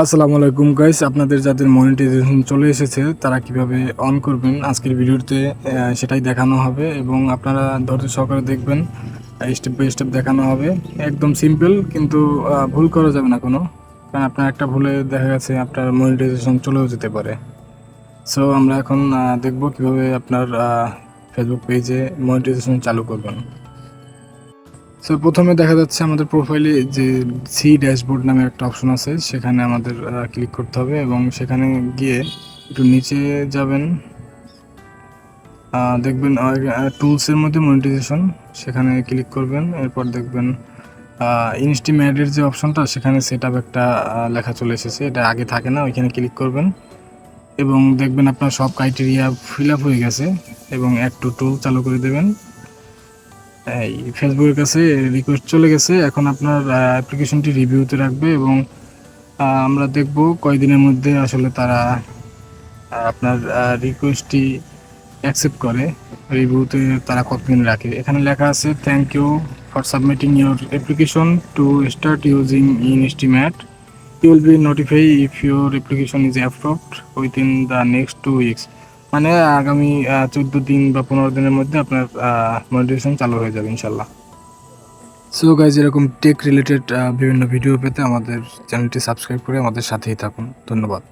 আসসালামু আলাইকুম গাইস, আপনাদের যাদের মনিটাইজেশন চলে এসেছে তারা কিভাবে অন করবেন আজকের ভিডিওতে সেটাই দেখানো হবে এবং আপনারা ধৈর্য সহকারে দেখবেন। স্টেপ বাই স্টেপ দেখানো হবে। একদম সিম্পল, কিন্তু ভুল করা যাবে না কোনো, কারণ আপনার একটা ভুলে দেখা গেছে আপনার মনিটাইজেশন চলেও যেতে পারে। সো আমরা এখন দেখব কিভাবে আপনার ফেসবুক পেজে মনিটাইজেশন চালু করবেন। সো প্রথমে দেখা যাচ্ছে আমাদের প্রোফাইলে যে সি ড্যাশবোর্ড নামে একটা অপশন আছে, সেখানে আমাদের ক্লিক করতে হবে এবং সেখানে গিয়ে একটু নিচে যাবেন, দেখবেন টুলসের মধ্যে মনিটাইজেশন, সেখানে ক্লিক করবেন। এরপর দেখবেন ইনস্টিমেটের যে অপশনটা, সেখানে সেট আপ একটা লেখা চলে এসেছে, এটা আগে থাকে না, ওইখানে ক্লিক করবেন এবং দেখবেন আপনার সব ক্রাইটেরিয়া ফিল আপ হয়ে গেছে এবং অ্যাড টু টুল চালু করে দেবেন। এই ফেসবুকের কাছে রিকোয়েস্ট চলে গেছে, এখন আপনার অ্যাপ্লিকেশনটি রিভিউতে রাখবে এবং আমরা দেখব কয়দিনের মধ্যে আসলে তারা আপনার রিকোয়েস্টটি অ্যাকসেপ্ট করে। রিভিউতে তারা কতদিন রাখে, এখানে লেখা আছে thank you for submitting your application to start using in estimate, you will be notify if your application is approved within the next 2 weeks. মানে আগামী 14 দিন বা 15 দিনের মধ্যে আপনার মনিটাইজেশন চালু হয়ে যাবে ইনশাল্লাহ। সো গাইজ, এরকম টেক রিলেটেড বিভিন্ন ভিডিও পেতে আমাদের চ্যানেলটি সাবস্ক্রাইব করে আমাদের সাথেই থাকুন। ধন্যবাদ।